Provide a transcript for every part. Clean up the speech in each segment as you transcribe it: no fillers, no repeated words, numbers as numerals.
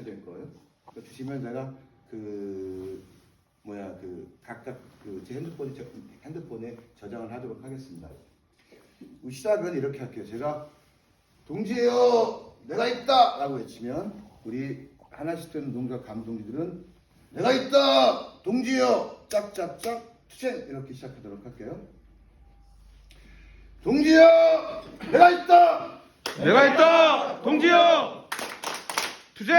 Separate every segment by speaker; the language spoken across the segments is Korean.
Speaker 1: 주셔야 될 거예요. 주시면 제가 각각 제 핸드폰에 저장을 하도록 하겠습니다. 시작은 이렇게 할게요. 제가 동지예요, 내가 있다라고 외치면 우리 하나씩 되는 동지와 감동지들은 내가 있다, 동지요, 짝짝짝 투쟁 이렇게 시작하도록 할게요. 동지요, 내가 있다,
Speaker 2: 내가 있다, 동지여, 투쟁.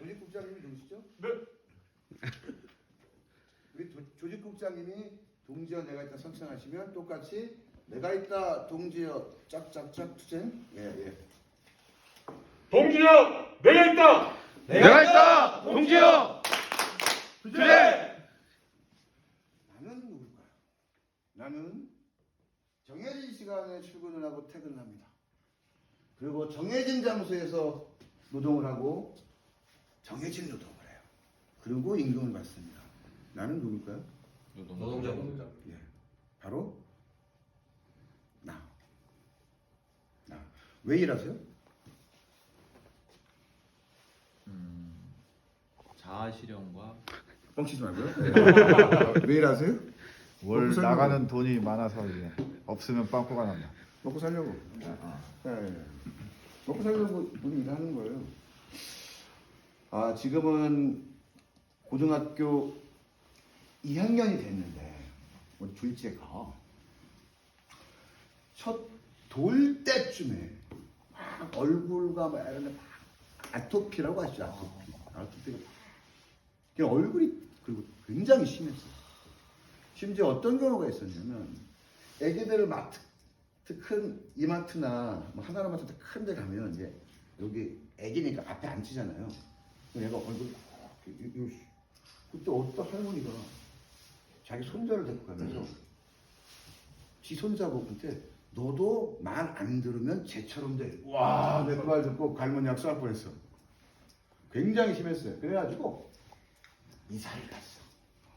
Speaker 1: 조직국장님이 누구시죠? 네. 우리 조직국장님이 동지여 내가 있다 선창하시면 똑같이 내가 있다, 동지여, 짝짝짝 투쟁. 예.
Speaker 3: 동지여, 내가 있다.
Speaker 2: 내가 있다, 동지여, 투쟁.
Speaker 1: 나는 누굴까요? 나는 정해진 시간에 출근을 하고 퇴근을 합니다. 그리고 정해진 장소에서 노동을 하고 정해진 노동을 해요. 그리고 임금을 받습니다. 나는 누굴까요?
Speaker 3: 노동자.
Speaker 1: 예, 바로 나. 왜 일하세요?
Speaker 4: 자아 실현과
Speaker 1: 뻥치지 말고요. 왜 일하세요?
Speaker 5: 월
Speaker 1: 먹고 살려고.
Speaker 5: 나가는 돈이 많아서 이제 없으면 빵꾸가 난다.
Speaker 1: 먹고 살려고. 예. 먹고 살려고 우리 일하는 거예요. 지금은 고등학교 2학년이 됐는데 우리 둘째가 첫 돌 때쯤에 막 얼굴과 막 이런 막 아토피라고 하시죠. 아토피가 그냥 얼굴이 그리고 굉장히 심했어요. 심지어 어떤 경우가 있었냐면 애기들 마트 큰 이마트나 뭐 하나로마트 큰 데 가면 이제 여기 애기니까 앞에 앉히잖아요. 얘가 얼굴이 그때 어떤 할머니가 자기 손자를 데리고 가면서 지 손자분한테 너도 말 안 들으면 쟤처럼 돼. 와, 내 그 말 듣고 갈머니 약속할 뻔했어. 굉장히 심했어요. 그래가지고 이사를 갔어.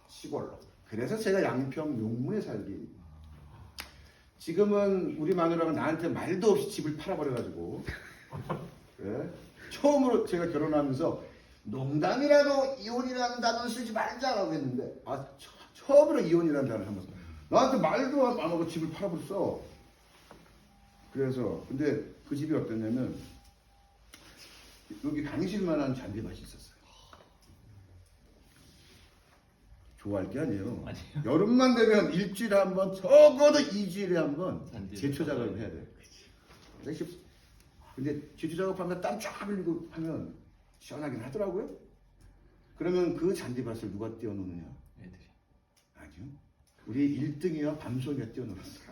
Speaker 1: 시골로. 그래서 제가 양평 용문에 살기. 지금은 우리 마누라가 나한테 말도 없이 집을 팔아버려가지고 그래? 처음으로 제가 결혼하면서 농담이라도 이혼이라는 단어를 쓰지 말자라고 했는데 처음으로 이혼이라는 단어를 하면서 나한테 말도 안 하고 집을 팔아버렸어. 그래서 근데 그 집이 어땠냐면 여기 강실만한 잔디밭이 있었어요. 좋아할 게 아니에요. 여름만 되면 일주일에 한 번, 적어도 2주일에 한 번 제초 작업을 해야 돼요. 근데 제초 작업하면 땀 쫙 흘리고 하면 시원하긴 하더라고요. 그러면 그 잔디밭을 누가 띄워놓느냐?
Speaker 4: 애들이.
Speaker 1: 아니요. 우리 1등이와 밤송이가 띄워놓았어요.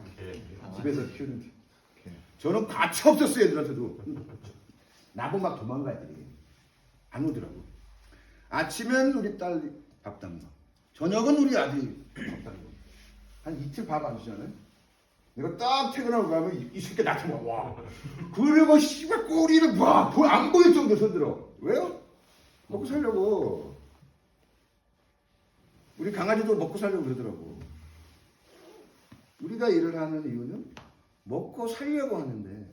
Speaker 1: 집에서 키우는. 저는 가차 없었어요, 애들한테도. 나보고 막 도망가야 돼. 안 오더라고. 아침엔 우리 딸이 밥 담가. 저녁은 우리 아들이 밥 담가. 한 이틀 밥 안 주잖아요. 내가 딱 퇴근하고 가면 이 새끼 나타나. 와. 그리고 씨발 꼬리를 안 보일 정도 손들어. 왜요? 먹고 살려고. 우리 강아지도 먹고 살려고 그러더라고. 우리가 일을 하는 이유는 먹고 살려고 하는데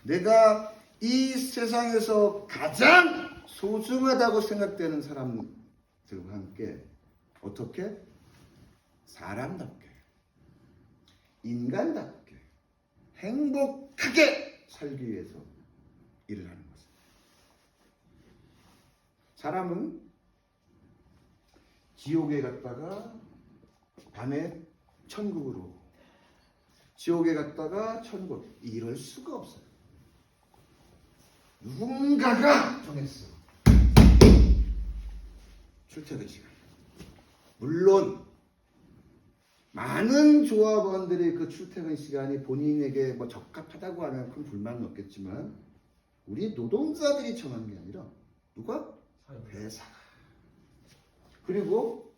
Speaker 1: 내가 이 세상에서 가장 소중하다고 생각되는 사람들과 함께 어떻게? 사람답게, 인간답게, 행복하게 살기 위해서 일을 하는 것입니다. 사람은 지옥에 갔다가 밤에 천국으로, 지옥에 갔다가 천국, 이럴 수가 없어요. 누군가가 정했어. 출퇴근 시간. 물론 많은 조합원들이 그 출퇴근 시간이 본인에게 뭐 적합하다고 하면 큰 불만은 없겠지만 우리 노동자들이 정한 게 아니라 누가? 회사가. 그리고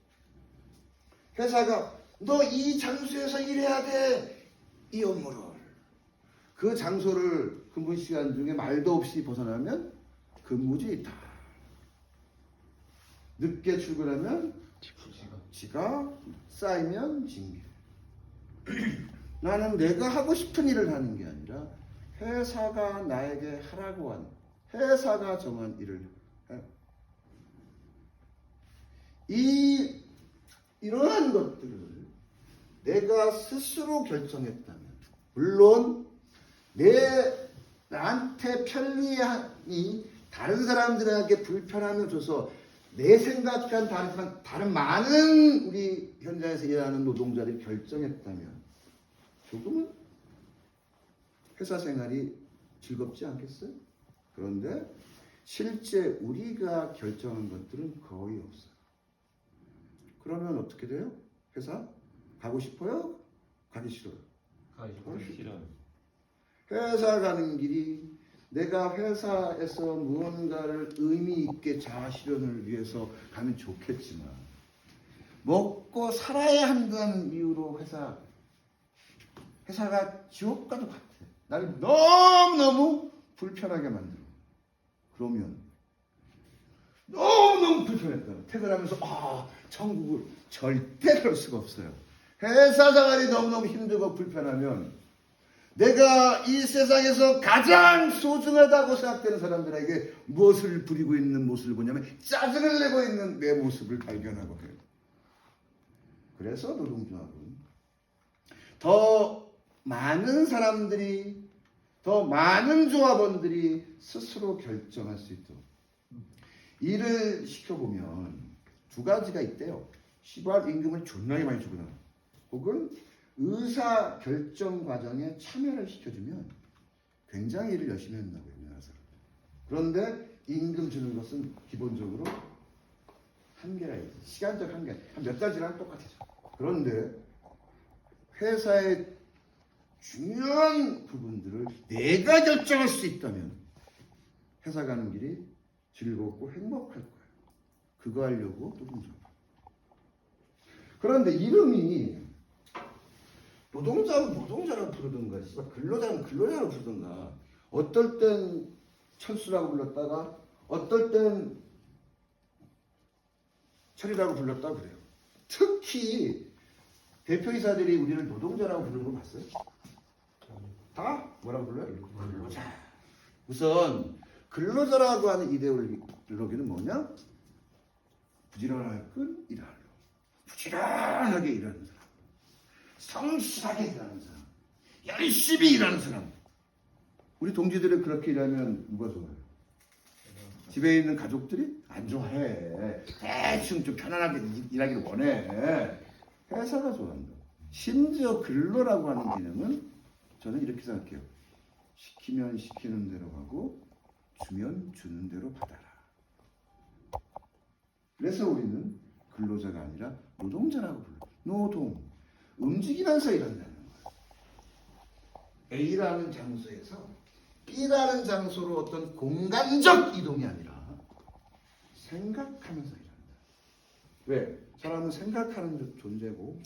Speaker 1: 회사가 너 이 장소에서 일해야 돼. 이 업무를. 그 장소를 근무 시간 중에 말도 없이 벗어나면 근무지 다. 늦게 출근하면 지각, 쌓이면 징계. 나는 내가 하고 싶은 일을 하는 게 아니라 회사가 나에게 하라고 한, 회사가 정한 일을 이러한 것들을 내가 스스로 결정했다면, 물론 나한테 편리함이 다른 사람들에게 불편함을 줘서 내 생각과는 다른 많은 우리 현장에서 일하는 노동자들이 결정했다면 조금은 회사 생활이 즐겁지 않겠어요? 그런데 실제 우리가 결정한 것들은 거의 없어요. 그러면 어떻게 돼요? 회사 가고 싶어요? 가기 싫어요?
Speaker 3: 가기 싫어요.
Speaker 1: 회사 가는 길이 내가 회사에서 무언가를 의미 있게 자아실현을 위해서 가면 좋겠지만 먹고 살아야 한다는 이유로 회사가 지옥과도 같아. 나를 너무너무 불편하게 만들어. 그러면 너무너무 불편했다. 퇴근하면서 천국을 절대 그럴 수가 없어요. 회사 생활이 너무너무 힘들고 불편하면 내가 이 세상에서 가장 소중하다고 생각되는 사람들에게 무엇을 부리고 있는 모습을 보냐면 짜증을 내고 있는 내 모습을 발견하고 해요. 그래서 노동조합은 더 많은 사람들이, 더 많은 조합원들이 스스로 결정할 수 있도록 일을 시켜보면 두 가지가 있대요. 시발 임금을 존나게 많이 주거나 혹은 의사 결정 과정에 참여를 시켜주면 굉장히 일을 열심히 한다고요. 우리나라 사람. 그런데 임금 주는 것은 기본적으로 한계가 있어요. 시간적 한계. 한 몇 달 지나면 똑같아져. 그런데 회사의 중요한 부분들을 내가 결정할 수 있다면 회사 가는 길이 즐겁고 행복할 거예요. 그거 하려고 노동조합. 그런데 이름이 노동자는 노동자라고 부르든가, 근로자는 근로자라고 부르든가, 어떨 땐 철수라고 불렀다가, 어떨 땐 철이라고 불렀다고 그래요. 특히 대표이사들이 우리를 노동자라고 부르는 거 봤어요? 다 뭐라고 불러요? 근로자. 우선 근로자라고 하는 이데올로기는 뭐냐? 부지런할 건 일하러. 부지런하게 일하는 사람. 성실하게 일하는 사람, 열심히 일하는 사람. 우리 동지들이 그렇게 일하면 누가 좋아해요? 집에 있는 가족들이 안 좋아해. 대충 좀 편안하게 일하기를 원해. 회사가 좋아한다. 심지어 근로라고 하는 개념은 저는 이렇게 생각해요. 시키면 시키는 대로 하고 주면 주는 대로 받아라. 그래서 우리는 근로자가 아니라 노동자라고 불러요. 노동. 움직이면서 일한다는 거예요. A라는 장소에서 B라는 장소로 어떤 공간적 이동이 아니라 생각하면서 일한다. 왜? 사람은 생각하는 존재고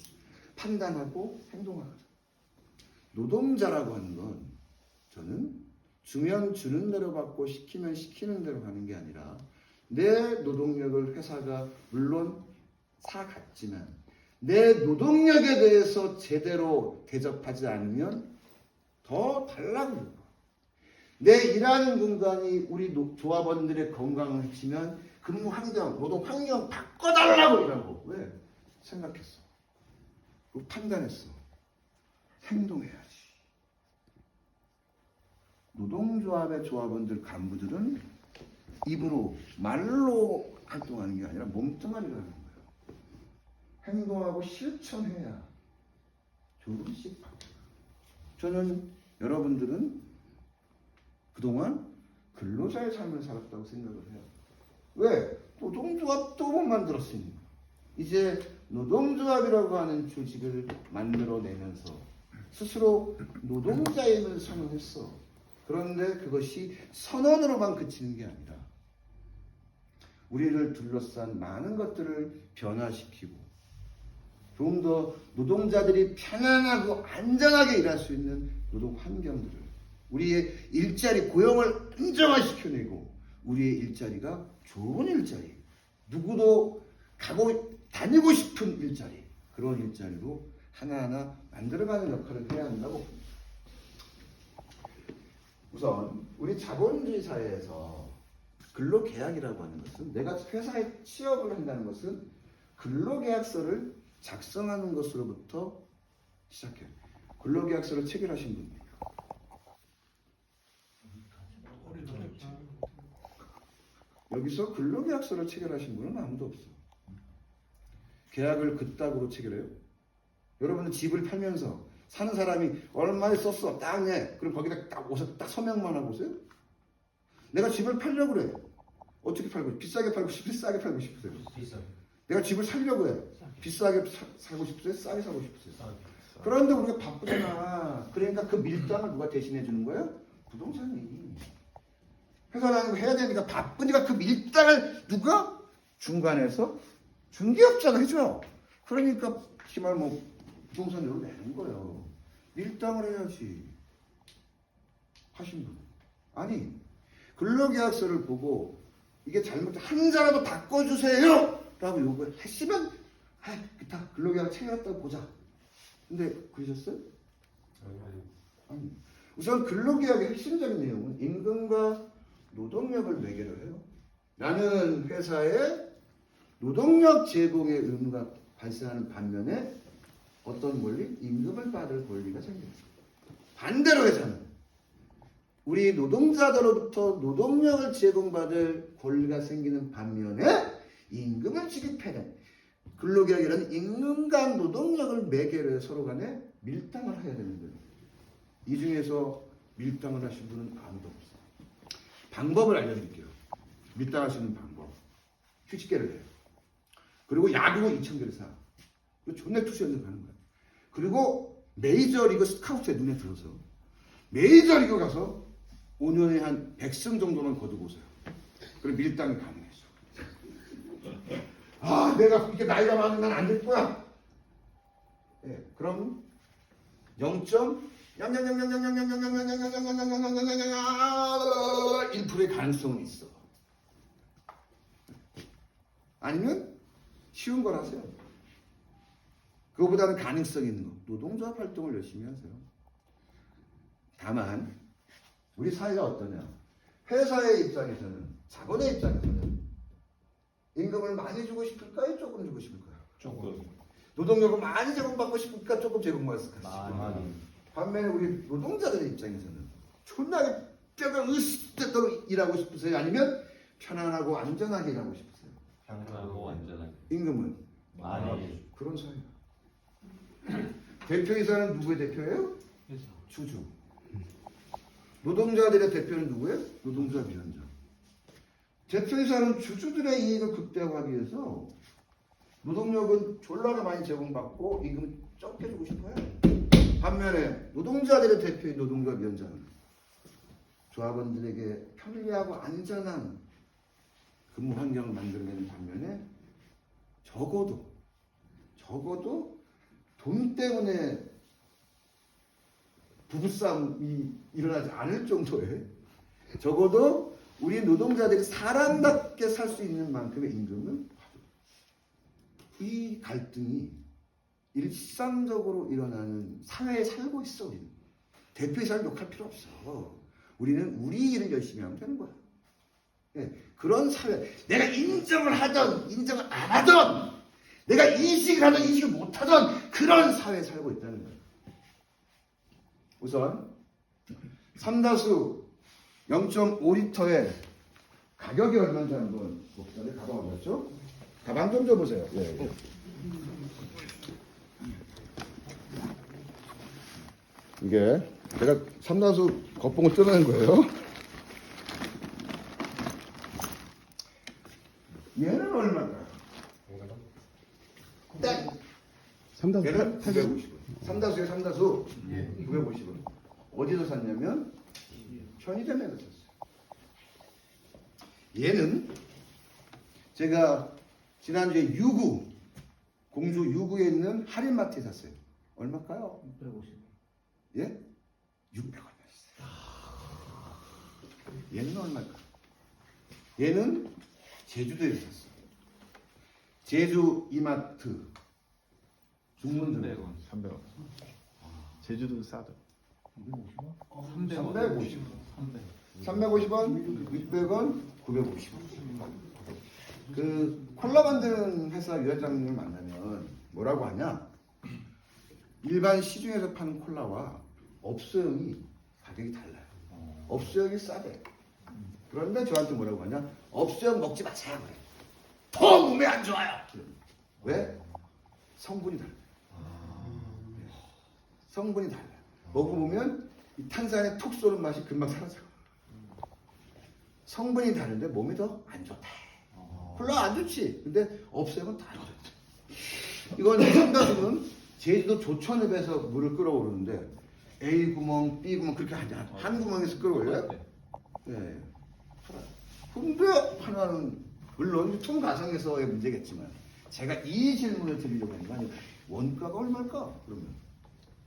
Speaker 1: 판단하고 행동하거든. 노동자라고 하는 건 저는 주면 주는 대로 받고 시키면 시키는 대로 가는 게 아니라 내 노동력을 회사가 물론 사갔지만 내 노동력에 대해서 제대로 대접하지 않으면 더 달라고. 내 일하는 공간이 우리 조합원들의 건강을 해치면 근무 환경, 노동 환경 바꿔달라고 이라고. 왜? 생각했어. 판단했어. 행동해야지. 노동조합의 조합원들 간부들은 입으로 말로 활동하는 게 아니라 몸뚱아리라는 거예요. 행동하고 실천해야 조금씩 바뀌어요. 저는 여러분들은 그동안 근로자의 삶을 살았다고 생각을 해요. 왜? 노동조합도 못 만들었으니 이제 노동조합이라고 하는 조직을 만들어내면서 스스로 노동자임을 선언했어. 그런데 그것이 선언으로만 그치는 게 아니라 우리를 둘러싼 많은 것들을 변화시키고 좀 더 노동자들이 편안하고 안전하게 일할 수 있는 노동 환경들을, 우리의 일자리 고용을 안정화시켜내고 우리의 일자리가 좋은 일자리, 누구도 다니고 싶은 일자리, 그런 일자리로 하나하나 만들어가는 역할을 해야 한다고 봅니다. 우선 우리 자본주의 사회에서 근로계약이라고 하는 것은, 내가 회사에 취업을 한다는 것은 근로계약서를 작성하는 것으로부터 시작해요. 근로계약서를 체결하신 분이에요. 여기서 근로계약서를 체결하신 분은 아무도 없어. 계약을 그따구로 체결해요. 여러분은 집을 팔면서 사는 사람이 얼마에 썼어 땅에 그럼 거기다 딱 오서 딱 서명만 하고 오세요? 내가 집을 팔려고 그래. 어떻게 팔고 비싸게 팔고 싶으세요? 싸게 팔고 싶으세요?
Speaker 3: 비싸.
Speaker 1: 내가 집을 살려고 해. 비싸게 사고 싶으세요? 싸게 사고 싶으세요? 그런데 우리가 바쁘잖아. 그러니까 그 밀당을 누가 대신해 주는 거예요? 부동산이. 회사 다니는 거 해야 되니까 바쁘니까 그 밀당을 누가? 중간에서 중개업자가 해줘요. 그러니까 정말 뭐 부동산으로 내는 거예요. 밀당을 해야지. 하신 분. 아니 근로계약서를 보고 이게 잘못된 한자라도 바꿔주세요 라고 요구했으면 기타 근로계약 체결했다고 보자. 근데 그러셨어요? 아니. 우선 근로계약의 핵심적인 내용은 임금과 노동력을 매개로 해요. 나는 회사에 노동력 제공의 의무가 발생하는 반면에 어떤 권리? 임금을 받을 권리가 생겨요. 반대로 회사는 우리 노동자들로부터 노동력을 제공받을 권리가 생기는 반면에 임금을 지급해야 돼. 근로계약이라는 임금과 노동력을 매개로 서로 간에 밀당을 해야 되는 거예요. 이 중에서 밀당을 하신 분은 아무도 없어요. 방법을 알려드릴게요. 밀당하시는 방법. 휴직계를 해요. 그리고 야구 2,000개를 사. 이거 존나 투시연습 하는 거야. 그리고 메이저리그 스카우트에 눈에 들어서 메이저리그 가서 5년에 한 100승 정도만 거두고 오세요. 그럼 밀당이 가능해져. 아, 내가 이렇게 나이가 많으면 난 안 될 거야. 예, 그럼 0.1%의 가능성은 있어. 아니면 쉬운 걸 하세요. 그거보다는 가능성 있는 거. 노동조합 활동을 열심히 하세요. 다만 우리 사회가 어떠냐? 회사의 입장에서는, 자본의 입장에서는 임금을 많이 주고 싶을까요? 조금 주고 싶을까요?
Speaker 3: 조금.
Speaker 1: 노동력을 많이 제공받고 싶을까? 조금 제공받고 싶을까?
Speaker 3: 많이.
Speaker 1: 반면에 우리 노동자들의 입장에서는 존나게 뼈가 으스대도록 일하고 싶으세요? 아니면 편안하고 안전하게 일하고 싶으세요?
Speaker 3: 편하고 안전하게.
Speaker 1: 임금은?
Speaker 3: 많이.
Speaker 1: 그런 사회야. 대표이사는 누구의 대표예요?
Speaker 3: 회사.
Speaker 1: 주주. 노동자들의 대표는 누구예요? 노동조합위원장. 대표이사는 주주들의 이익을 극대화하기 위해서 노동력은 졸라게 많이 제공받고 임금을 적게 주고 싶어요. 반면에 노동자들의 대표인 노동조합위원장은 조합원들에게 편리하고 안전한 근무 환경을 만들어내는 반면에 적어도 돈 때문에 부부싸움이 일어나지 않을 정도의 적어도 우리 노동자들이 사람답게 살 수 있는 만큼의 임금을 이 갈등이 일상적으로 일어나는 사회에 살고 있어. 우리는 대표이사를 욕할 필요 없어. 우리는 우리 일을 열심히 하면 되는 거야. 네, 그런 사회, 내가 인정을 하던 인정을 안 하던 내가 인식을 하던 인식을 못 하던 그런 사회에 살고 있다는 거야. 우선 삼다수 0.5리터의 가격이 얼마인지 한번 봅시다. 가방 어디였죠? 가방 좀 줘보세요. 예. 이게 제가 삼다수 거봉을 뜯어낸 거예요. 얘는 얼마일까요? 딱
Speaker 2: 삼다수
Speaker 1: 얘는 950원. 삼다수에 삼다수 950원. 어디서 샀냐면 편의점에서 샀어요. 얘는 제가 지난주에 유구, 공주 유구에 있는 할인마트에 샀어요. 얼마일까요?
Speaker 3: 150.
Speaker 1: 예? 600원이었어요. 얘는 얼마일까? 얘는 제주도에 샀어요. 제주 이마트 중문점
Speaker 5: 300원. 제주도 싸죠.
Speaker 1: 350원. 350원, 600원, 950원. 그 콜라 만드는 회사 위원장님을 만나면 뭐라고 하냐? 일반 시중에서 파는 콜라와 업소용이 가격이 달라요. 업소용이 싸대. 그런데 저한테 뭐라고 하냐? 업소용 먹지 마세요. 그래. 더 몸에 안 좋아요. 왜? 성분이 달라요. 성분이 달라요. 먹어보면 이 탄산의 톡 쏘는 맛이 금방 사라져. 성분이 다른데 몸이 더 안 좋다. 콜라 안 좋지. 근데 업소용은 다 안 좋다. 이건 삼다수는 제주도 조천읍에서 물을 끌어오르는데 A 구멍, B 구멍 그렇게 하냐? 한 구멍에서 끌어올려요. 예. 근데 하나는 물론 통 가성에서의 문제겠지만 제가 이 질문을 드리려고 하는 거 아니에요. 원가가 얼마일까? 그러면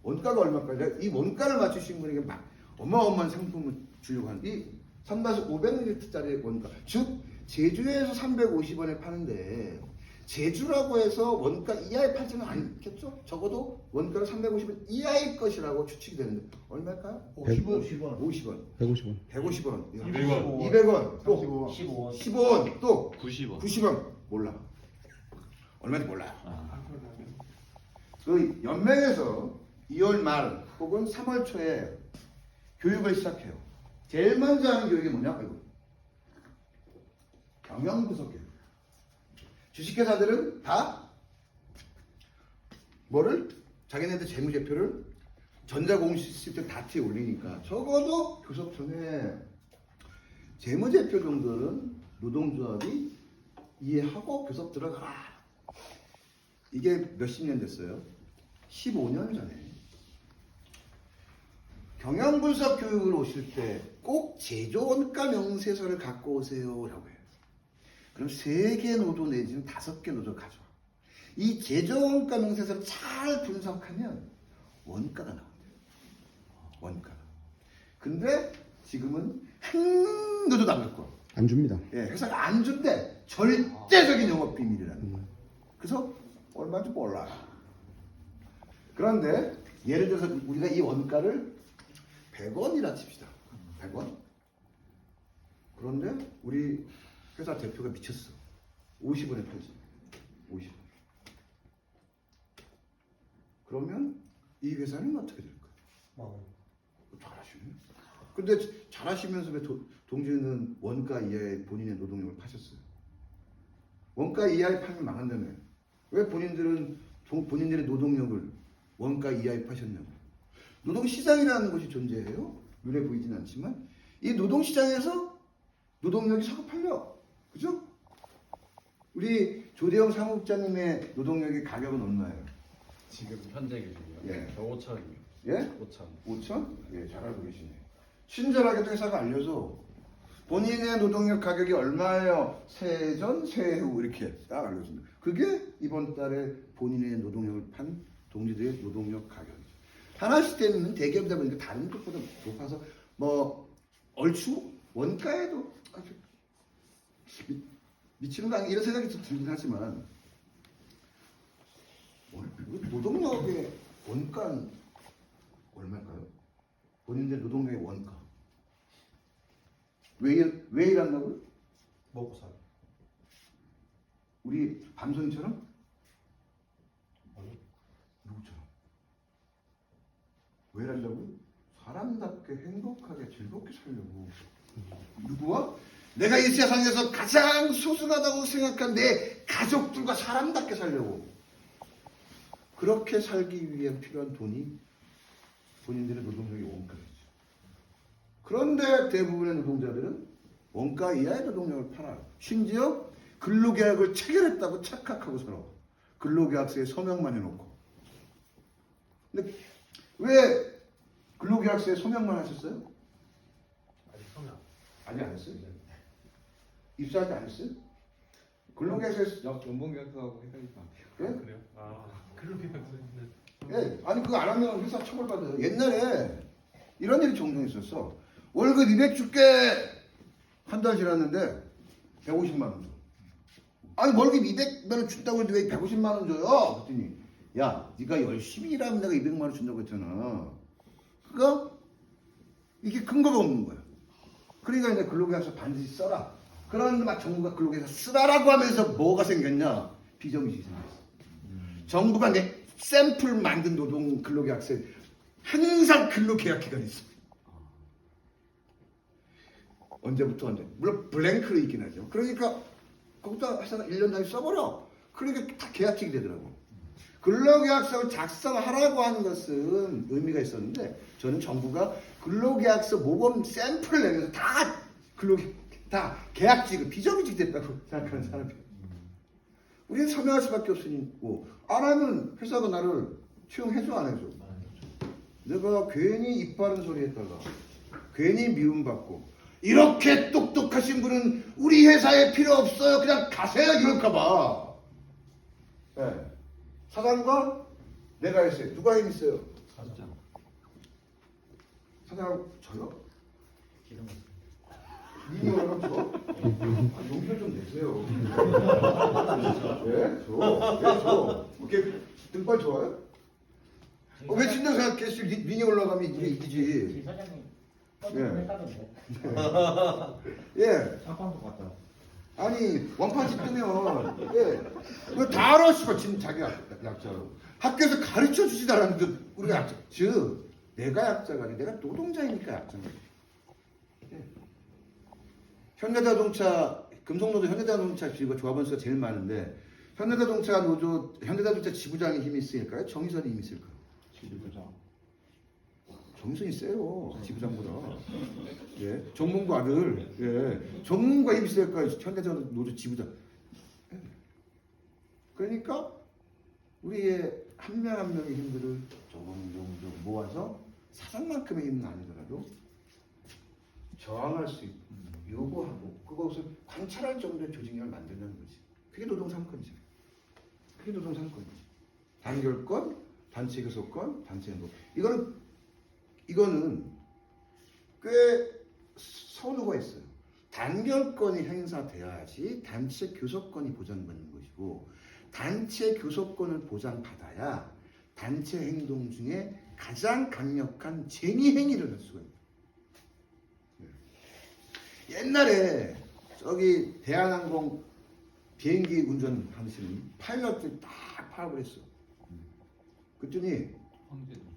Speaker 1: 원가가 얼마일까? 내가 이 원가를 맞추신 분에게 막 어마어마한 상품을 주려고 하는 이 삼다수 500ml짜리 원가. 즉 제주에서 350원에 파는데 제주라고 해서 원가 이하에 팔지는 않겠죠? 적어도 원가를 350원 이하일 것이라고 추측이 되는데 얼마일까요?
Speaker 5: 50원.
Speaker 1: 50원,
Speaker 5: 150원.
Speaker 1: 150원,
Speaker 3: 200원.
Speaker 1: 200원, 또
Speaker 3: 15원.
Speaker 1: 15원, 또
Speaker 4: 90원.
Speaker 1: 90원. 몰라. 얼마인지 몰라요.
Speaker 3: 아,
Speaker 1: 그 연맹에서 2월 말 혹은 3월 초에 교육을 시작해요. 제일 먼저 하는 교육이 뭐냐? 이거. 경영분석 교육. 주식회사들은 다 뭐를? 자기네들 재무제표를 전자공시 시스템 다트에 올리니까 적어도 교섭 전에 재무제표 정도는 노동조합이 이해하고 교섭 들어가라. 이게 몇십 년 됐어요? 15년 전에. 경영분석 교육을 오실 때 꼭 제조원가 명세서를 갖고 오세요라고 해요. 그럼 3개 노조 내지는 5개 노조 가져와. 이 제조원가 명세서를 잘 분석하면 원가가 나온대요. 원가가. 근데 지금은 한 노조도 안 갖고 와.
Speaker 5: 안 줍니다.
Speaker 1: 예, 회사가 안 준대. 절대적인 영업 비밀이라는 거야. 그래서 얼마인지 몰라. 그런데 예를 들어서 우리가 이 원가를 100원이라 칩시다. 100원? 그런데 우리 회사 대표가 미쳤어. 50원에 팔지. 50원. 그러면 이 회사는 어떻게 될까요? 잘하시네. 근데 잘하시면서 왜 동지는 원가 이하의 본인의 노동력을 파셨어요? 원가 이하에 팔면 망한다며. 왜 본인들은 본인들의 노동력을 원가 이하에 파셨냐고. 노동시장이라는 것이 존재해요. 눈에 보이진 않지만 이 노동시장에서 노동력이 사고 팔려. 그죠? 우리 조대영 사무국장님의 노동력의 가격은 얼마예요?
Speaker 3: 지금 현재 기준이요?
Speaker 1: 예.
Speaker 3: 저 5천이요.
Speaker 1: 예?
Speaker 3: 5천.
Speaker 1: 5천? 예, 잘 알고 계시네. 친절하게도 회사가 알려줘. 본인의 노동력 가격이 얼마예요? 세전, 세후 이렇게 딱 알려준다. 그게 이번 달에 본인의 노동력을 판 동지들의 노동력 가격이죠. 하나시대는 대기업이다 보니까 다른 것보다 높아서 뭐 얼추 원가에도 아주 미치는 거 아니야 이런 생각이 좀 들긴 하지만 노동력의 원가는 얼마일까요? 본인들 노동력의 원가 왜 일한다고요?
Speaker 3: 먹고 살아.
Speaker 1: 우리 밤송이처럼?
Speaker 3: 아니.
Speaker 1: 누구처럼? 왜 일한다고요? 사람답게 행복하게 즐겁게 살려고. 누구와? 내가 이 세상에서 가장 소중하다고 생각한 내 가족들과 사람답게 살려고. 그렇게 살기 위해 필요한 돈이 본인들의 노동력의 원가겠죠. 그런데 대부분의 노동자들은 원가 이하의 노동력을 팔아요. 심지어 근로계약을 체결했다고 착각하고 살아. 근로계약서에 서명만 해놓고. 근데 왜 근로계약서에 서명만 하셨어요?
Speaker 3: 아직 성향.
Speaker 1: 아직 안 했어요? 입사할 때 안 했어요? 근로계약서에
Speaker 4: 연봉계약서하고 헷갈릴 것 같아요.
Speaker 1: 예?
Speaker 3: 그래요? 아, 그렇게 생각했는데.
Speaker 1: 예, 아니 그거 안 하면 회사 처벌받아요. 옛날에 이런 일이 종종 있었어. 월급 200 줄게 한 달 지났는데 150만 원 줘. 아니 월급 200만 원 준다고 했는데 왜 150만 원 줘요? 그랬더니 야 네가 열심히 일하면 내가 200만 원 준다고 했잖아. 그러니까 이게 근거가 없는 거야. 그러니까 이제 근로계약서 반드시 써라. 그런 막 정부가 근로계약서 쓰라라고 하면서 뭐가 생겼냐? 비정규직이 생겼어. 정부가 이제 샘플 만든 노동 근로계약서에 항상 근로계약 기간이 있어. 언제부터 언제? 물론 블랭크로 있긴 하죠. 그러니까 거기다 회사가 1년 단위 써버려. 그러니까 다 계약직이 되더라고. 근로계약서를 작성하라고 하는 것은 의미가 있었는데 저는 정부가 근로계약서 모범 샘플을 내면서 다 계약직을 비정규직 됐다고 생각하는 사람이에요. 우리는 서명할 수밖에 없으니 안 하면 회사가 나를 채용해줘 안 해줘. 내가 괜히 입 바른 소리 했다가 괜히 미움받고 이렇게 똑똑하신 분은 우리 회사에 필요 없어요. 그냥 가세요 이럴까봐. 네. 사장과 내가 했어요. 누가 힘 있어요?
Speaker 3: 사장.
Speaker 1: 사장 저요? 니니 얼마나 저? 용돈 좀 내세요. 예? 저. 이렇게 등발 좋아요? 왜 진작 생각했어요? 니니 올라가면 이게 이기지.
Speaker 6: 사장님
Speaker 1: 예.
Speaker 6: 했다던데.
Speaker 1: 예.
Speaker 6: 짝방도 갔다.
Speaker 1: 아니 원판지 뜨면 그거 다 알아 씨발 지금 자기 약자로 학교에서 가르쳐 주지도 않았는데 우리가 약자 즉 내가 약자가 아니라 내가 노동자이니까 약자인 거야. 예. 현대자동차 금속노조 현대자동차 지금 조합원수가 제일 많은데 현대자동차 노조 현대자동차 지부장이 힘이 있을까요? 정의선이 힘이 있을까요?
Speaker 5: 지부장.
Speaker 1: 정의선이 세요 지부장보다. 예, 정문구 아들. 예, 정문구가 힘이 있을까요? 현대자동차 노조 지부장. 예. 그러니까 우리의 한 명 한 명의 힘들을 조금 모아서 사장만큼의 힘은 아니더라도 저항할 수 있고 요구하고 그것을 관찰할 정도의 조직력을 만든다는 거지. 그게 노동삼권이죠. 그게 노동삼권이지. 단결권, 단체 교섭권, 단체 행동. 이거는 꽤 선우가 있어요. 단결권이 행사돼야지 단체 교섭권이 보장받는 것이고 단체 교섭권을 보장받아야 단체 행동 중에 가장 강력한 쟁의 행위를 할 수가 있다. 옛날에 저기 대한항공 비행기 운전하시는 파일럿들 딱 파업을 했어. 그랬더니
Speaker 4: 황제노조.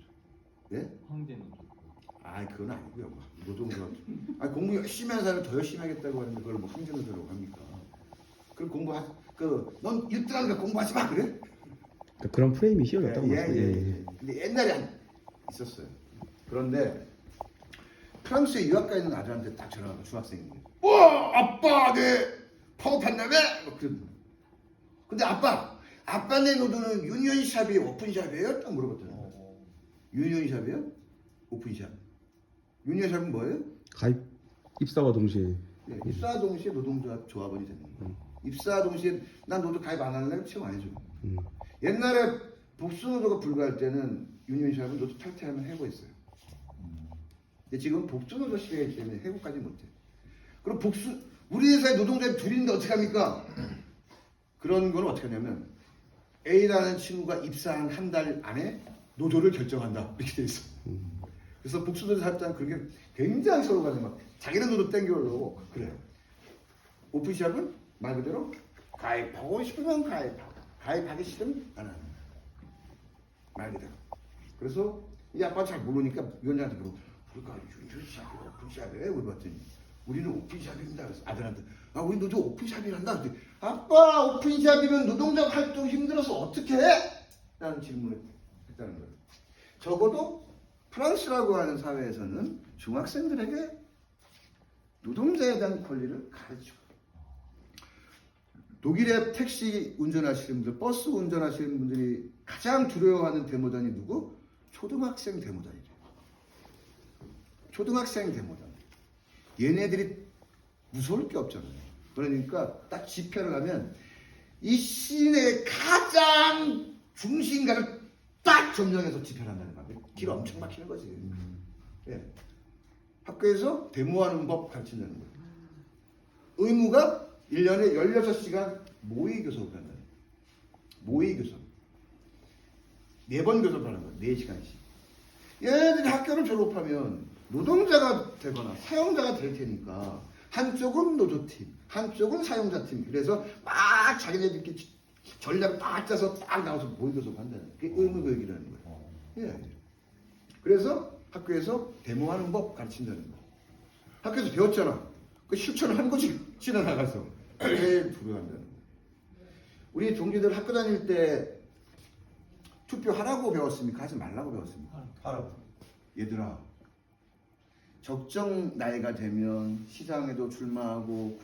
Speaker 1: 네?
Speaker 4: 황제노조.
Speaker 1: 아 그건 아니고요. 노동조. 아 공부 열심히 하는 사람이 더 열심히 하겠다고 하는데 그걸 뭐 황제노조라고 합니까? 그럼 넌 1등하니까 공부하지 마 그래?
Speaker 5: 그런 프레임이 씌워졌다고
Speaker 1: 예.
Speaker 5: 말씀드려요.
Speaker 1: 근데 옛날에 있었어요. 그런데 프랑스에 유학 가 있는 아들한테 딱 전화가 중학생인데 와 아빠 내 파업한다며? 근데 아빠 내 노동은 유니언샵이에요 오픈샵이에요? 딱 물어봤더니 유니언샵이요? 오픈샵. 유니언샵은 뭐예요?
Speaker 5: 가입 입사와 동시에
Speaker 1: 예, 입사 동시에 노동조합원이 되는 거예요. 입사 동시에 난 너도 가입 안 할래? 채용 안 해줘. 옛날에 복수노조가 불가할 때는 유니언샵은 너도 탈퇴하면 해고했어요. 근데 지금 복수노조 시대이기 때문에 해고까지 못해. 그럼 우리 회사에 노동자들이 둘인데 어떻게 합니까? 그런 건 어떻게 하냐면 A라는 친구가 입사한 한 달 안에 노조를 결정한다 이렇게 돼 있어. 그래서 복수노조 사업자는 그게 굉장히 서로 간에 막 자기는 노조 땡겨오려고 그래요. 오픈샵은 말 그대로 가입하고 싶으면 가입하고 가입하기 싫으면 안 하는 거야. 말 그대로. 그래서 이 아빠가 잘 모르니까 위원장한테 물어. 우리가 유니샵이 오픈샵이래? 물어봤더니 우리는 오픈샵입니다. 그래서 아들한테 우리 노조 오픈샵이란다. 그랬더니 아빠 오픈샵이면 노동자 활동 힘들어서 어떻게 해? 라는 질문을 했다는 거예요. 적어도 프랑스라고 하는 사회에서는 중학생들에게 노동자에 대한 권리를 가르치고 독일의 택시 운전하시는 분들, 버스 운전하시는 분들이 가장 두려워하는 데모단이 누구? 초등학생 데모단이래요. 초등학생 데모단. 얘네들이 무서울 게 없잖아요. 그러니까 딱 집회를 하면 이 시내 가장 중심가를 딱 점령해서 집회를 한다는 거야. 길 엄청 막히는 거지. 예. 학교에서 데모하는 법 가르친다는 거예요. 의무가 1년에 16시간 모의 교섭을 한다는 거예요. 모의 교섭. 4번 교섭을 하는 거예요. 4시간씩. 얘네들이 학교를 졸업하면 노동자가 되거나 사용자가 될 테니까 한쪽은 노조팀, 한쪽은 사용자팀. 그래서 막 자기네들끼리 전략을 딱 짜서 딱 나와서 모의고사 한다는 그게 의무교육이라는 거예요. 예. 그래서 학교에서 데모하는 법 가르친다는 거예요. 학교에서 배웠잖아. 그 실천을 한 거지. 지나 나가서 제일 두려워한다는 거예요. 우리 동기들 학교 다닐 때 투표하라고 배웠습니까? 하지 말라고 배웠습니까?
Speaker 3: 하라고.
Speaker 1: 얘들아, 적정 나이가 되면 시장에도 출마하고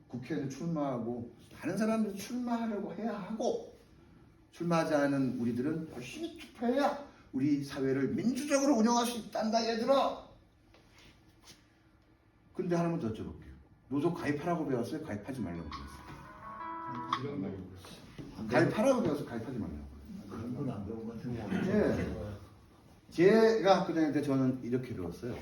Speaker 1: 국회에도 출마하고 다른 사람들 출마하려고 해야 하고, 출마하지 않은 우리들은 열심히 투표해야 우리 사회를 민주적으로 운영할 수 있단다 얘들아. 근데 하나만 더 여쭤볼게요. 노조 가입하라고 배웠어요? 가입하지 말라고 배웠어요?
Speaker 4: 이런 말이
Speaker 1: 가입하라고 배워서 가입하지 말라고.
Speaker 4: 그런 건 안 배운 것 같은데.
Speaker 1: 예. 제가 학교 다닐 때 저는 이렇게 배웠어요.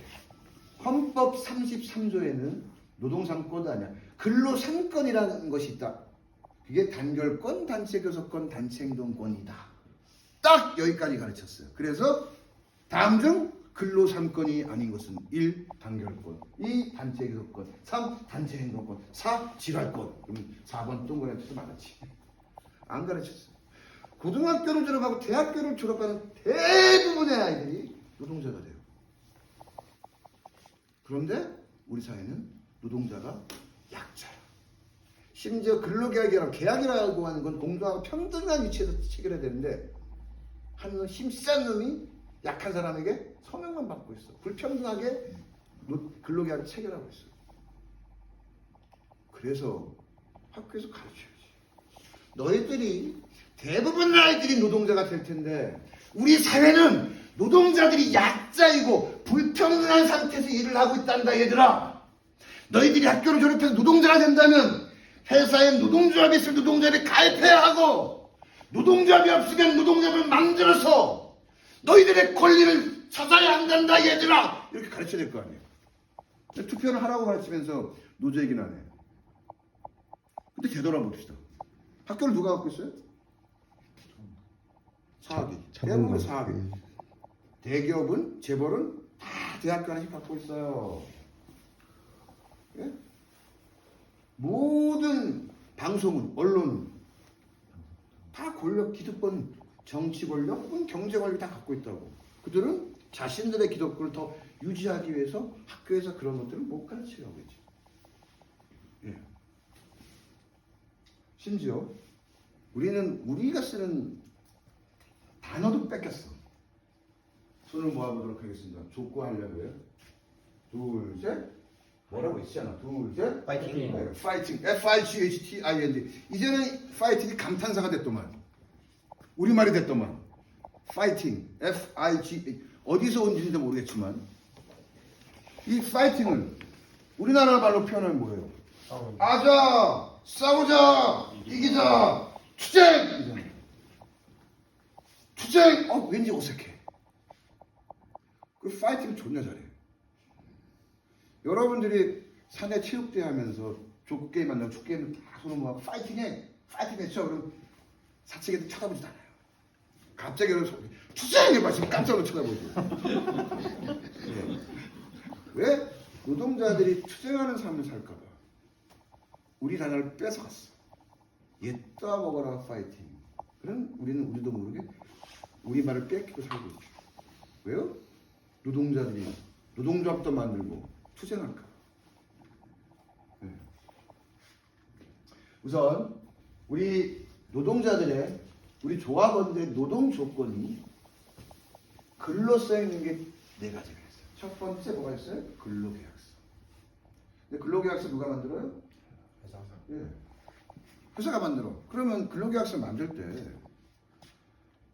Speaker 1: 헌법 33조에는 노동상권도 아니야. 근로상권이라는 것이 있다. 그게 단결권, 단체교섭권, 단체행동권이다. 딱 여기까지 가르쳤어요. 그래서 다음 중 근로상권이 아닌 것은 1. 단결권, 2. 단체교섭권, 3. 단체행동권, 4. 지랄권. 그럼 4번 동그라미 맞았지. 안 가르쳤어요. 고등학교를 졸업하고 대학교를 졸업하는 대부분의 아이들이 노동자가 돼요. 그런데 우리 사회는 노동자가 약자야. 심지어 근로계약이라고 계약이라고 하는 건 공정하고 평등한 위치에서 체결해야 되는데 한 힘센 놈이 약한 사람에게 서명만 받고 있어. 불평등하게 근로계약을 체결하고 있어. 그래서 학교에서 가르쳐야지. 너희들이 대부분 아이들이 노동자가 될 텐데 우리 사회는 노동자들이 약자이고 불평등한 상태에서 일을 하고 있단다 얘들아. 너희들이 학교를 졸업해서 노동자가 된다면 회사에 노동조합이 있으면 노동조합에 가입해야 하고, 노동조합이 없으면 노동조합을 만들어서 너희들의 권리를 찾아야 한단다 얘들아. 이렇게 가르쳐야 될 거 아니에요. 투표를 하라고 가르치면서 노조 얘기는 안 해요. 근데 되돌아봅시다. 학교를 누가 갖고 있어요? 사학이. 대부분 사학이. 대기업은, 재벌은 다 대학교 하나씩 갖고 있어요. 예? 모든 방송은, 언론은 다 권력, 기득권, 정치 권력 혹은 경제 권력 다 갖고 있다고. 그들은 자신들의 기득권을 더 유지하기 위해서 학교에서 그런 것들을 못 가르치려고 했지. 예. 심지어 우리가 쓰는 단어도 뺏겼어. 손을 모아보도록 하겠습니다. 족구하려고요. 둘, 셋. 뭐라고 했잖아. 둘, 셋.
Speaker 3: 파이팅.
Speaker 1: 네, 파이팅. F-I-G-H-T-I-N-G. 이제는 파이팅이 감탄사가 됐더만. 우리말이 됐더만. 파이팅. F-I-G. 어디서 온지도 모르겠지만 이 파이팅을 우리나라 말로 표현하면 뭐예요? 아자, 싸우자, 이기자, 투쟁! 투쟁! 왠지 어색해. 그 파이팅 존나 잘해. 여러분들이 사내 체육대회 하면서 족구게임 만나고 축구게임 다 손을 모아서 파이팅해! 파이팅 해쳐! 그럼 사측에도 쳐다보지도 않아요. 갑자기 투쟁! 해봐. 지금 깜짝으로 쳐다보지. 네. 왜? 노동자들이 투쟁하는 삶을 살까봐. 우리 단어를 뺏어갔어. 얘 떠먹어라 파이팅. 그럼 우리도 모르게 우리 말을 뺏기고 살고 있죠. 왜요? 노동자들이 노동조합도 만들고 투쟁할까. 네. 우선 우리 노동자들의, 우리 조합원들의 노동 조건이 글로 써있는 게 4가지가 있어요. 첫 번째 뭐가 있어요? 근로계약서. 근데 근로계약서 누가 만들어요?
Speaker 3: 회사가.
Speaker 1: 예. 회사가 만들어. 그러면 근로계약서를 만들 때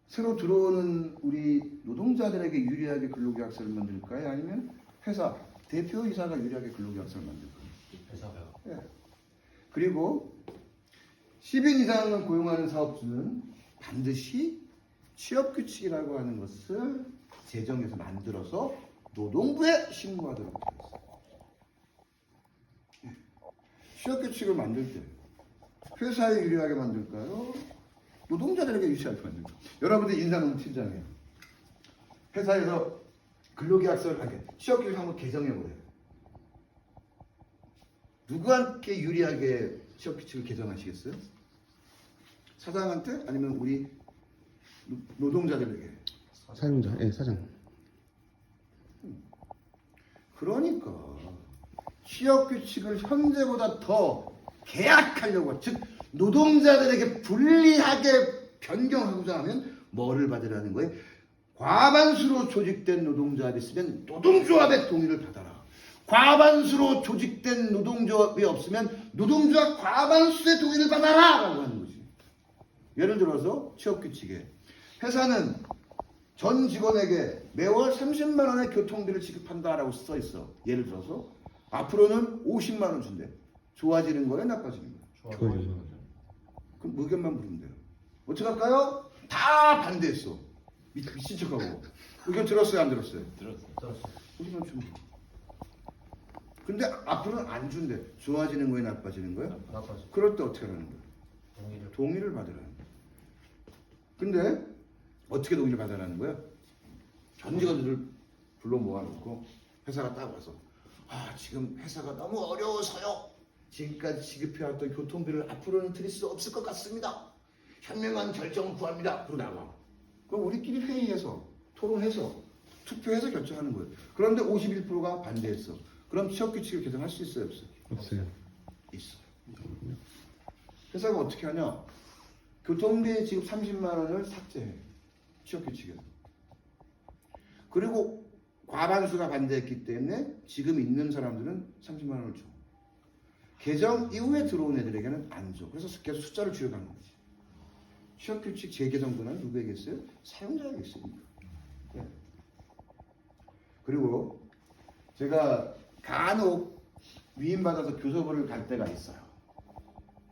Speaker 1: 새로 들어오는 우리 노동자들에게 유리하게 근로계약서를 만들까요? 아니면 회사 대표이사가 유리하게 근로계약서를 만들까요?
Speaker 3: 회사가.
Speaker 1: 예. 그리고 10인 이상을 고용하는 사업주는 반드시 취업규칙이라고 하는 것을 제정해서 만들어서 노동부에 신고하도록 되어 있어요. 예. 취업규칙을 만들 때 회사에 유리하게 만들까요? 노동자들에게 유리하게 만들까요? 여러분들 인사농팀장이에요. 회사에서 근로계약서를 하게 취업규칙 한번 개정해보래요. 누구한테 유리하게 취업 규칙을 개정하시겠어요? 사장한테 아니면 우리 노동자들에게?
Speaker 5: 사용자, 예, 사장.
Speaker 1: 그러니까 취업 규칙을 현재보다 더 계약하려고, 즉 노동자들에게 불리하게 변경하고자 하면 뭐를 받으라는 거예요? 과반수로 조직된 노동조합이 있으면 노동조합의 동의를 받아라. 과반수로 조직된 노동조합이 없으면 노동조합 과반수의 동의를 받아라 라고 하는 거지. 예를 들어서 취업규칙에 회사는 전 직원에게 매월 30만 원의 교통비를 지급한다라고 써 있어. 예를 들어서 앞으로는 50만 원 준대. 좋아지는 거야, 나빠지는 거야?
Speaker 5: 좋아요.
Speaker 1: 그럼 의견만 물으면 돼요. 어떻게 할까요? 다 반대했어. 미친 척하고. 의견 들었어요, 안 들었어요?
Speaker 3: 들었어요.
Speaker 1: 50만 원 주면 돼. 근데 앞으로는 안 준대. 좋아지는 거야, 나빠지는 거야?
Speaker 3: 나빠지.
Speaker 1: 그럴 때 어떻게 하라는 거야?
Speaker 3: 동의를.
Speaker 1: 동의를 받으라는 거야. 근데 어떻게 동의를 받으라는 거야? 전 직원들을 불러 모아놓고 회사가 딱 와서 지금 회사가 너무 어려워서요. 지금까지 지급해왔던 교통비를 앞으로는 드릴 수 없을 것 같습니다. 현명한 결정을 구합니다. 그러고 나와. 그럼 우리끼리 회의해서 토론해서 투표해서 결정하는 거예요. 그런데 51%가 반대했어. 그럼 취업규칙을 개정할 수 있어요, 없어요?
Speaker 5: 없어요.
Speaker 1: 있어. 회사가 어떻게 하냐? 교통비 지급 30만 원을 삭제해. 취업규칙에서. 그리고 과반수가 반대했기 때문에 지금 있는 사람들은 30만 원을 줘. 개정 이후에 들어온 애들에게는 안 줘. 그래서 계속 숫자를 줄여가는 거지. 취업규칙 재개정 권한은 누구에게 있어요? 사용자에게 있습니다. 네. 그리고 제가 간혹 위임받아서 교섭을 갈 때가 있어요.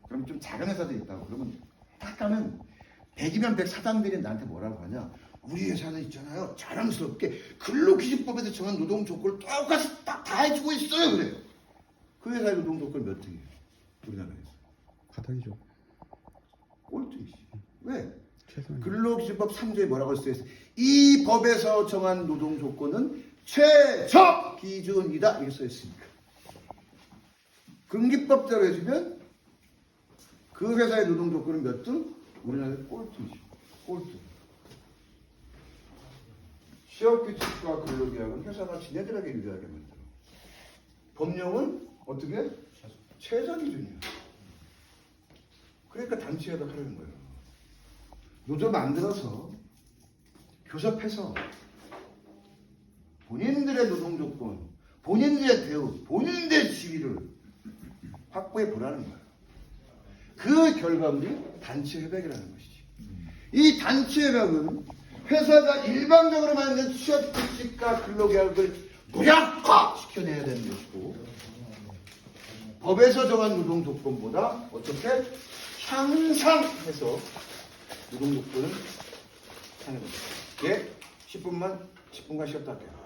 Speaker 1: 그럼 좀 작은 회사들이 있다고. 그러면 딱 가면 100이면 100 사장들이 나한테 뭐라고 하냐. 우리 회사는 있잖아요. 자랑스럽게 근로기준법에서 정한 노동 조건을 똑같이 딱 다 해주고 있어요. 그래요. 그 회사의 노동 조건 몇 등이에요? 우리나라에서.
Speaker 5: 바닥이죠.
Speaker 1: 꼴등이지. 왜?
Speaker 5: 최소한.
Speaker 1: 근로기준법 3조에 뭐라고 써있어요? 이 법에서 정한 노동 조건은 최저 기준이다. 이렇게 써있으니까. 근기법대로 해주면 그 회사의 노동 조건은 몇 등? 우리나라의 꼴등이죠. 꼴등. 취업규칙과 근로계약은 회사가 지네들에게 유리하게 만들어. 법령은 어떻게? 최저 기준이야. 그러니까 단체회담 하려는 거예요. 노조 만들어서 교섭해서 본인들의 노동 조건, 본인들의 대우, 본인들의 지위를 확보해 보라는 거예요. 그 결과물이 단체 협약이라는 것이지. 이 단체 협약은 회사가 일방적으로 만든 취업규칙과 근로계약을 무력화 시켜내야 되는 것이고, 법에서 정한 노동 조건보다 어떻게 향상해서 노동 조건을 하는 겁니다. 예, 10분간 쉬었다 할게요.